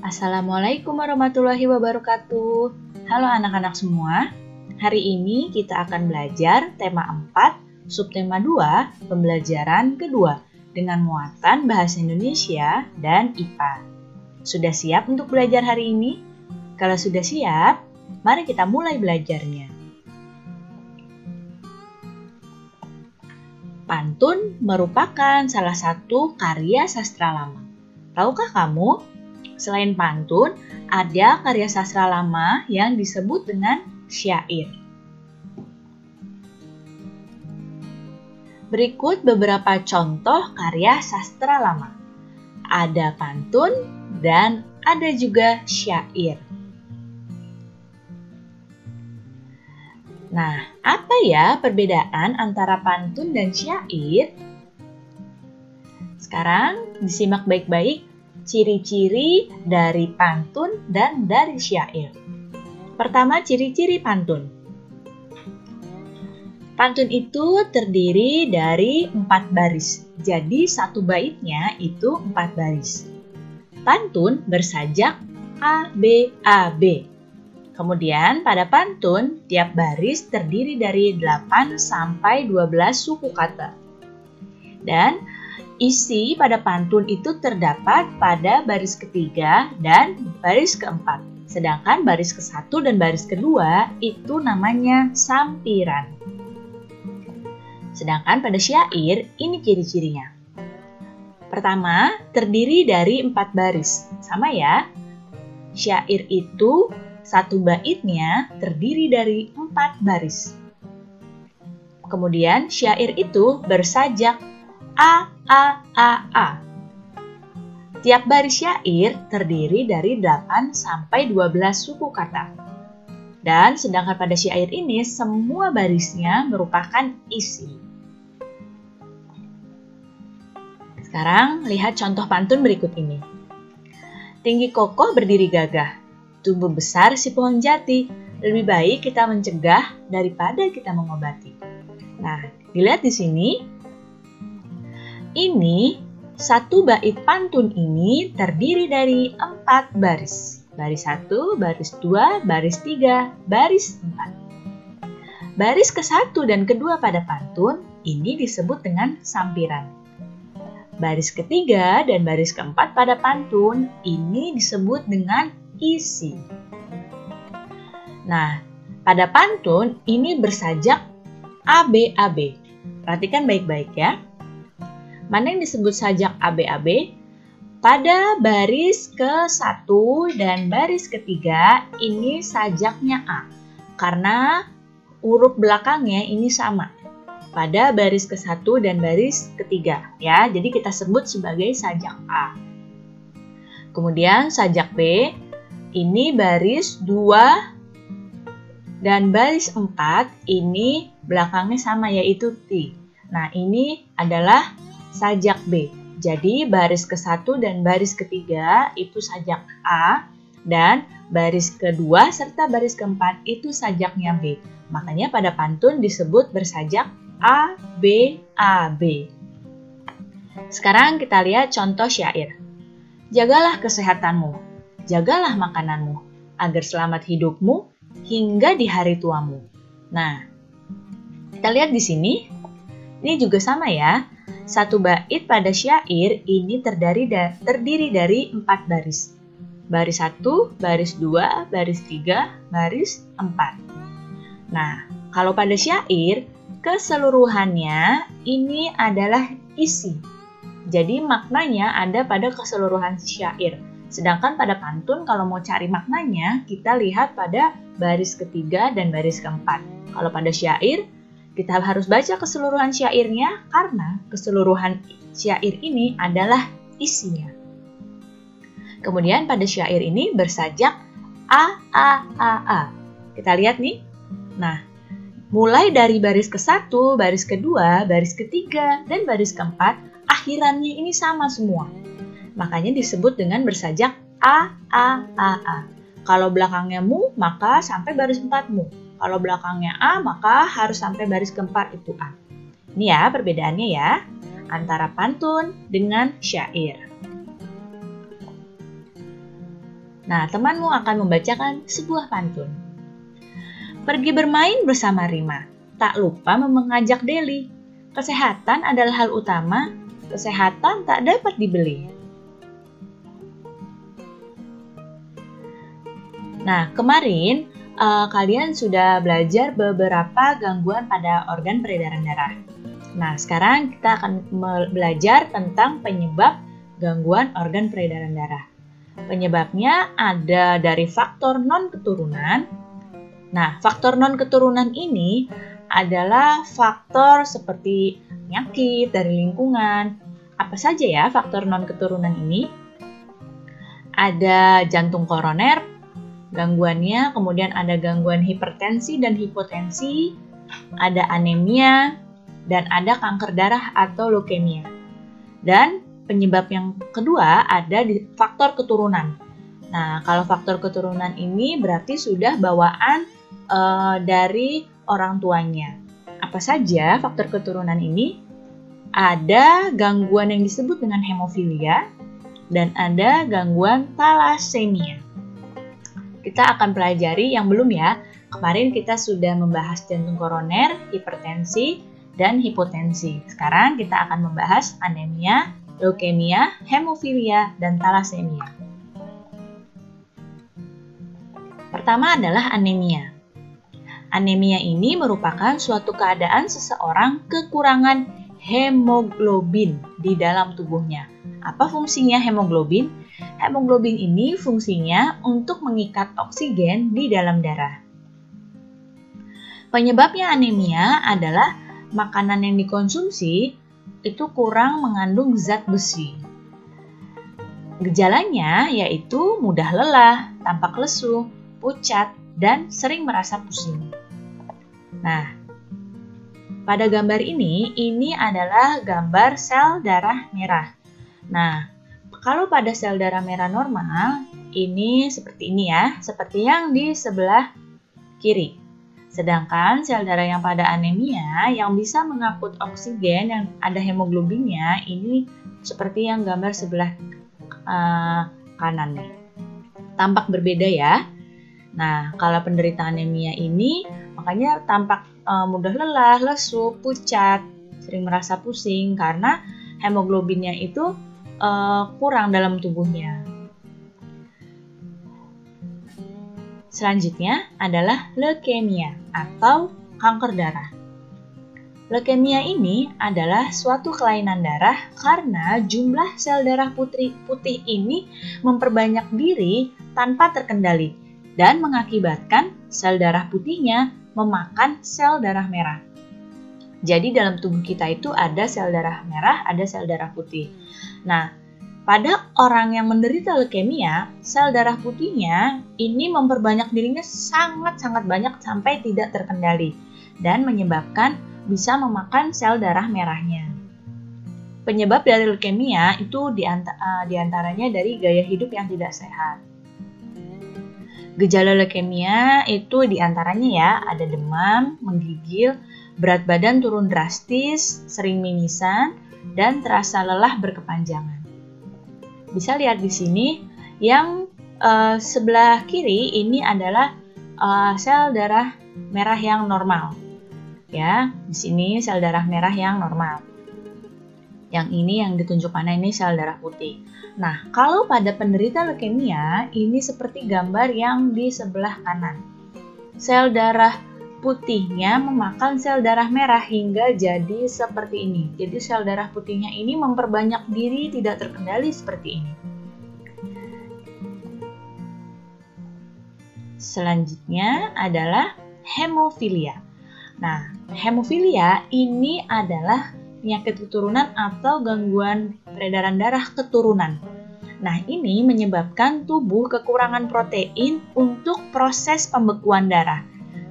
Assalamualaikum warahmatullahi wabarakatuh. Halo anak-anak semua. Hari ini kita akan belajar tema 4, subtema 2, pembelajaran kedua dengan muatan bahasa Indonesia dan IPA. Sudah siap untuk belajar hari ini? Kalau sudah siap, mari kita mulai belajarnya. Pantun merupakan salah satu karya sastra lama. Tahukah kamu? Selain pantun, ada karya sastra lama yang disebut dengan syair. Berikut beberapa contoh karya sastra lama. Ada pantun dan ada juga syair. Nah, apa ya perbedaan antara pantun dan syair? Sekarang disimak baik-baik ciri-ciri dari pantun dan dari syair. Pertama, ciri-ciri pantun. Pantun itu terdiri dari 4 baris. Jadi satu baitnya itu 4 baris. Pantun bersajak A, B, A, B. Kemudian pada pantun, tiap baris terdiri dari 8 sampai 12 suku kata. Dan isi pada pantun itu terdapat pada baris ketiga dan baris keempat. Sedangkan baris ke-1 dan baris kedua itu namanya sampiran. Sedangkan pada syair, ini ciri-cirinya. Pertama, terdiri dari 4 baris. Sama ya. Syair itu satu baitnya terdiri dari 4 baris. Kemudian syair itu bersajak A, A, A, A. Tiap baris syair terdiri dari 8 sampai 12 suku kata. Dan sedangkan pada syair ini semua barisnya merupakan isi. Sekarang lihat contoh pantun berikut ini. Tinggi kokoh berdiri gagah. Tumbuh besar si pohon jati, lebih baik kita mencegah daripada kita mengobati. Nah, dilihat di sini. Ini satu bait pantun ini terdiri dari 4 baris. Baris 1, baris 2, baris 3, baris 4. Baris ke-1 dan kedua pada pantun ini disebut dengan sampiran. Baris ketiga dan baris keempat pada pantun ini disebut dengan isi. Nah, pada pantun ini bersajak ABAB. Perhatikan baik-baik ya. Mana yang disebut sajak ABAB? Pada baris ke-1 dan baris ketiga ini sajaknya A. Karena huruf belakangnya ini sama. Pada baris ke-1 dan baris ketiga ya. Jadi kita sebut sebagai sajak A. Kemudian sajak B ini baris 2 dan baris 4 ini belakangnya sama yaitu T. Nah, ini adalah sajak B. Jadi baris ke-1 dan baris ketiga itu sajak A dan baris kedua serta baris keempat itu sajaknya B. Makanya pada pantun disebut bersajak A, B, A, B. Sekarang kita lihat contoh syair. Jagalah kesehatanmu. Jagalah makananmu, agar selamat hidupmu hingga di hari tuamu. Nah, kita lihat di sini. Ini juga sama ya. Satu bait pada syair ini terdiri dari 4 baris. Baris 1, baris 2, baris 3, baris 4. Nah, kalau pada syair, keseluruhannya ini adalah isi. Jadi maknanya ada pada keseluruhan syair. Sedangkan pada pantun kalau mau cari maknanya, kita lihat pada baris ketiga dan baris keempat. Kalau pada syair, kita harus baca keseluruhan syairnya karena keseluruhan syair ini adalah isinya. Kemudian pada syair ini bersajak A, A, A, A. Kita lihat nih. Nah, mulai dari baris ke-1, baris kedua, baris ketiga, dan baris keempat, akhirannya ini sama semua. Makanya disebut dengan bersajak A, A, A, A. Kalau belakangnya mu, maka sampai baris 4 mu. Kalau belakangnya A, maka harus sampai baris keempat itu A. Ini ya perbedaannya ya, antara pantun dengan syair. Nah, temanmu akan membacakan sebuah pantun. Pergi bermain bersama Rima, tak lupa mengajak Deli. Kesehatan adalah hal utama, kesehatan tak dapat dibeli. Nah, kemarin kalian sudah belajar beberapa gangguan pada organ peredaran darah. Nah, sekarang kita akan belajar tentang penyebab gangguan organ peredaran darah. Penyebabnya ada dari faktor non-keturunan. Nah, faktor non-keturunan ini adalah faktor seperti penyakit dari lingkungan. Apa saja ya faktor non-keturunan ini? Ada jantung koroner, gangguannya, kemudian ada gangguan hipertensi dan hipotensi, ada anemia, dan ada kanker darah atau leukemia. Dan penyebab yang kedua ada di faktor keturunan. Nah, kalau faktor keturunan ini berarti sudah bawaan dari orang tuanya. Apa saja faktor keturunan ini? Ada gangguan yang disebut dengan hemofilia dan ada gangguan thalassemia. Kita akan pelajari yang belum ya. Kemarin kita sudah membahas jantung koroner, hipertensi, dan hipotensi. Sekarang kita akan membahas anemia, leukemia, hemofilia, dan thalassemia. Pertama adalah anemia. Anemia ini merupakan suatu keadaan seseorang kekurangan hemoglobin di dalam tubuhnya. Apa fungsinya hemoglobin? Hemoglobin ini fungsinya untuk mengikat oksigen di dalam darah. Penyebabnya anemia adalah makanan yang dikonsumsi itu kurang mengandung zat besi. Gejalanya yaitu mudah lelah, tampak lesu, pucat, dan sering merasa pusing. Nah, pada gambar ini adalah gambar sel darah merah. Nah, kalau pada sel darah merah normal, ini seperti ini ya, seperti yang di sebelah kiri. Sedangkan sel darah yang pada anemia yang bisa mengangkut oksigen yang ada hemoglobinnya ini seperti yang gambar sebelah kanan nih. Tampak berbeda ya. Nah, kalau penderita anemia ini makanya tampak mudah lelah, lesu, pucat, sering merasa pusing karena hemoglobinnya itu kurang dalam tubuhnya. Selanjutnya adalah leukemia atau kanker darah. Leukemia ini adalah suatu kelainan darah karena jumlah sel darah putih ini memperbanyak diri tanpa terkendali dan mengakibatkan sel darah putihnya memakan sel darah merah. Jadi dalam tubuh kita itu ada sel darah merah, ada sel darah putih. Nah, pada orang yang menderita leukemia, sel darah putihnya ini memperbanyak dirinya sangat-sangat banyak sampai tidak terkendali dan menyebabkan bisa memakan sel darah merahnya. Penyebab dari leukemia itu diantaranya dari gaya hidup yang tidak sehat. Gejala leukemia itu diantaranya ya, ada demam, menggigil, berat badan turun drastis, sering mimisan, dan terasa lelah berkepanjangan. Bisa lihat di sini, yang sebelah kiri ini adalah sel darah merah yang normal. Ya, di sini sel darah merah yang normal. Yang ini yang ditunjuk mana ini sel darah putih. Nah, kalau pada penderita leukemia, ini seperti gambar yang di sebelah kanan. Sel darah putihnya memakan sel darah merah hingga jadi seperti ini. Jadi sel darah putihnya ini memperbanyak diri tidak terkendali seperti ini. Selanjutnya adalah hemofilia. Nah, hemofilia ini adalah penyakit keturunan atau gangguan peredaran darah keturunan. Nah, ini menyebabkan tubuh kekurangan protein untuk proses pembekuan darah.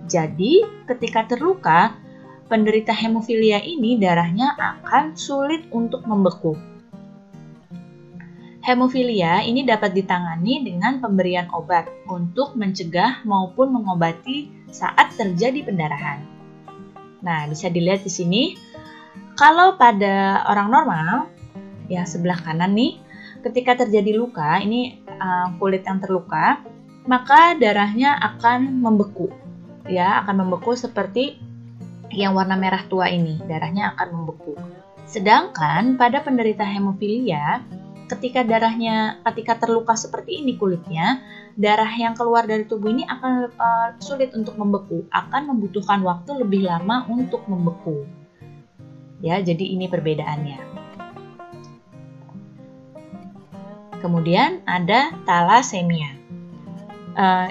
Jadi, ketika terluka, penderita hemofilia ini darahnya akan sulit untuk membeku. Hemofilia ini dapat ditangani dengan pemberian obat untuk mencegah maupun mengobati saat terjadi pendarahan. Nah, bisa dilihat di sini. Kalau pada orang normal, yang sebelah kanan nih, ketika terjadi luka, ini kulit yang terluka, maka darahnya akan membeku. Ya, akan membeku seperti yang warna merah tua ini, darahnya akan membeku. Sedangkan pada penderita hemofilia, ketika terluka seperti ini kulitnya, darah yang keluar dari tubuh ini akan sulit untuk membeku, akan membutuhkan waktu lebih lama untuk membeku. Ya, jadi ini perbedaannya. Kemudian ada thalassemia.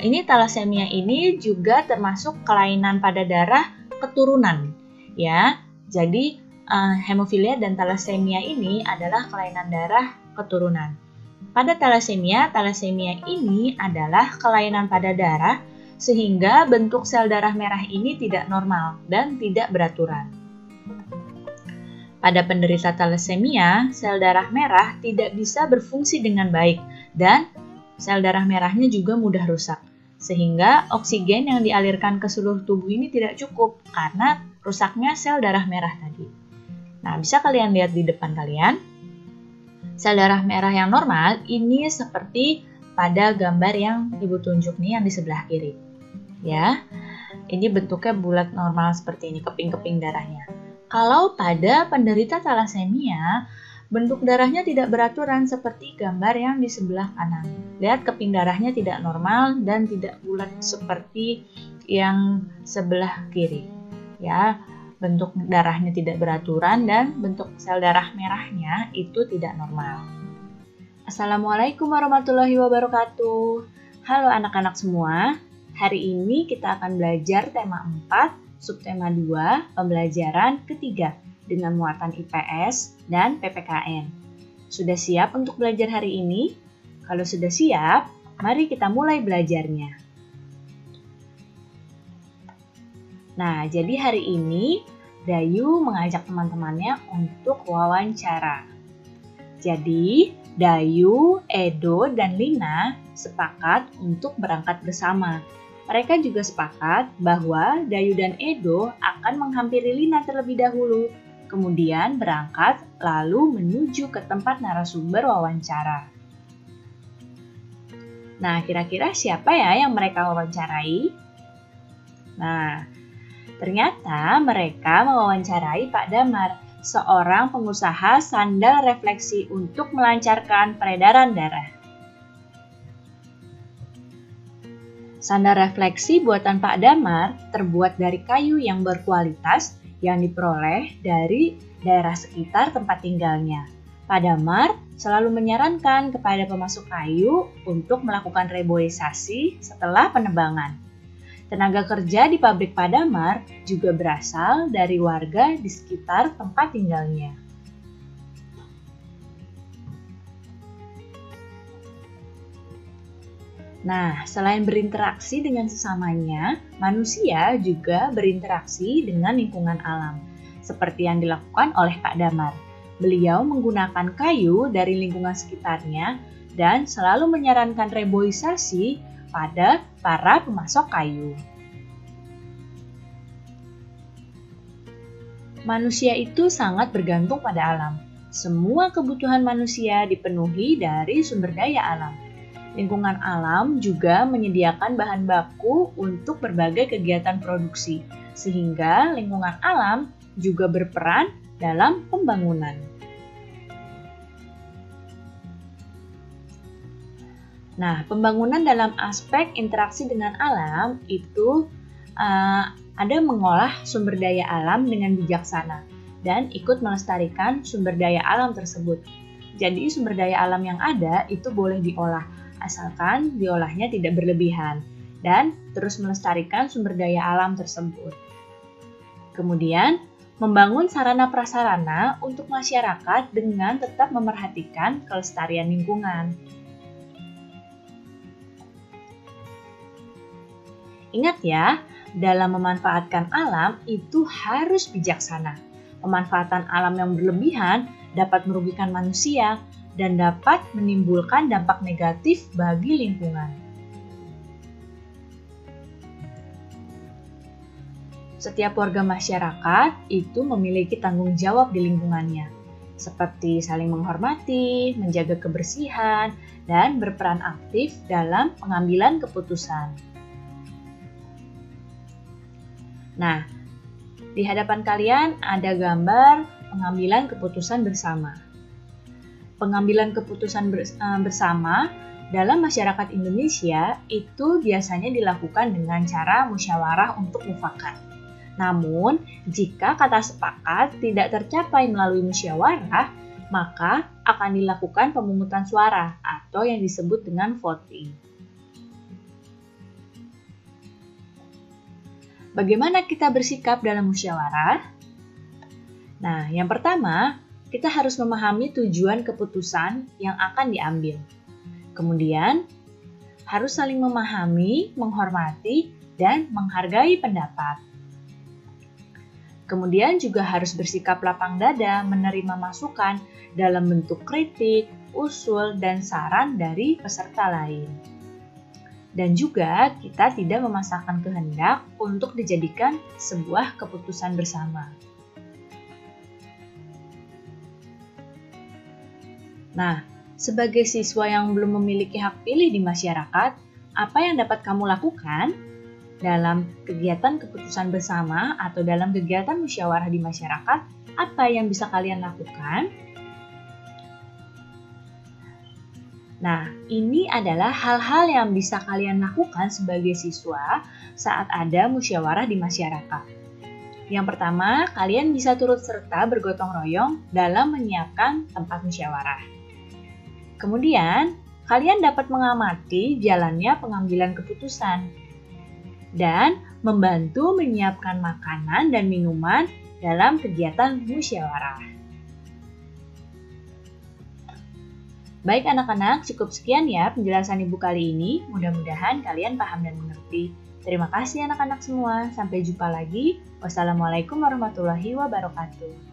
Ini thalassemia ini juga termasuk kelainan pada darah keturunan, ya. Jadi hemofilia dan thalassemia ini adalah kelainan darah keturunan. Pada thalassemia ini adalah kelainan pada darah sehingga bentuk sel darah merah ini tidak normal dan tidak beraturan. Pada penderita thalassemia, sel darah merah tidak bisa berfungsi dengan baik dan sel darah merahnya juga mudah rusak, sehingga oksigen yang dialirkan ke seluruh tubuh ini tidak cukup karena rusaknya sel darah merah tadi. Nah, bisa kalian lihat di depan kalian, sel darah merah yang normal ini seperti pada gambar yang ibu tunjuk nih yang di sebelah kiri. Ya, ini bentuknya bulat normal seperti ini, keping-keping darahnya. Kalau pada penderita thalassemia, bentuk darahnya tidak beraturan seperti gambar yang di sebelah kanan. Lihat keping darahnya tidak normal dan tidak bulat seperti yang sebelah kiri. Ya, bentuk darahnya tidak beraturan dan bentuk sel darah merahnya itu tidak normal. Assalamualaikum warahmatullahi wabarakatuh. Halo anak-anak semua. Hari ini kita akan belajar tema 4, subtema 2, pembelajaran ketiga dengan muatan IPS dan PPKN. Sudah siap untuk belajar hari ini? Kalau sudah siap, mari kita mulai belajarnya. Nah, jadi hari ini Dayu mengajak teman-temannya untuk wawancara. Jadi, Dayu, Edo, dan Lina sepakat untuk berangkat bersama. Mereka juga sepakat bahwa Dayu dan Edo akan menghampiri Lina terlebih dahulu, kemudian berangkat lalu menuju ke tempat narasumber wawancara. Nah, kira-kira siapa ya yang mereka wawancarai? Nah, ternyata mereka mewawancarai Pak Damar, seorang pengusaha sandal refleksi untuk melancarkan peredaran darah. Sandal refleksi buatan Pak Damar terbuat dari kayu yang berkualitas yang diperoleh dari daerah sekitar tempat tinggalnya. Pak Damar selalu menyarankan kepada pemasok kayu untuk melakukan reboisasi setelah penebangan. Tenaga kerja di pabrik Pak Damar juga berasal dari warga di sekitar tempat tinggalnya. Nah, selain berinteraksi dengan sesamanya, manusia juga berinteraksi dengan lingkungan alam, seperti yang dilakukan oleh Pak Damar. Beliau menggunakan kayu dari lingkungan sekitarnya dan selalu menyarankan reboisasi pada para pemasok kayu. Manusia itu sangat bergantung pada alam. Semua kebutuhan manusia dipenuhi dari sumber daya alam. Lingkungan alam juga menyediakan bahan baku untuk berbagai kegiatan produksi, sehingga lingkungan alam juga berperan dalam pembangunan. Nah, pembangunan dalam aspek interaksi dengan alam itu ada mengolah sumber daya alam dengan bijaksana dan ikut melestarikan sumber daya alam tersebut. Jadi, sumber daya alam yang ada itu boleh diolah, asalkan diolahnya tidak berlebihan dan terus melestarikan sumber daya alam tersebut. Kemudian, membangun sarana prasarana untuk masyarakat dengan tetap memerhatikan kelestarian lingkungan. Ingat ya, dalam memanfaatkan alam itu harus bijaksana. Pemanfaatan alam yang berlebihan dapat merugikan manusia dan dapat menimbulkan dampak negatif bagi lingkungan. Setiap warga masyarakat itu memiliki tanggung jawab di lingkungannya. seperti saling menghormati, menjaga kebersihan, dan berperan aktif dalam pengambilan keputusan. Nah, di hadapan kalian ada gambar pengambilan keputusan bersama. Pengambilan keputusan bersama dalam masyarakat Indonesia itu biasanya dilakukan dengan cara musyawarah untuk mufakat. Namun, jika kata sepakat tidak tercapai melalui musyawarah, maka akan dilakukan pemungutan suara atau yang disebut dengan voting. Bagaimana kita bersikap dalam musyawarah? Nah, yang pertama, kita harus memahami tujuan keputusan yang akan diambil. Kemudian, harus saling memahami, menghormati, dan menghargai pendapat. Kemudian juga harus bersikap lapang dada menerima masukan dalam bentuk kritik, usul, dan saran dari peserta lain. Dan juga kita tidak memaksakan kehendak untuk dijadikan sebuah keputusan bersama. Nah, sebagai siswa yang belum memiliki hak pilih di masyarakat, apa yang dapat kamu lakukan? Dalam kegiatan keputusan bersama atau dalam kegiatan musyawarah di masyarakat, apa yang bisa kalian lakukan? Nah, ini adalah hal-hal yang bisa kalian lakukan sebagai siswa saat ada musyawarah di masyarakat. Yang pertama, kalian bisa turut serta bergotong royong dalam menyiapkan tempat musyawarah. Kemudian, kalian dapat mengamati jalannya pengambilan keputusan dan membantu menyiapkan makanan dan minuman dalam kegiatan musyawarah. Baik anak-anak, cukup sekian ya penjelasan Ibu kali ini. Mudah-mudahan kalian paham dan mengerti. Terima kasih anak-anak semua. Sampai jumpa lagi. Wassalamualaikum warahmatullahi wabarakatuh.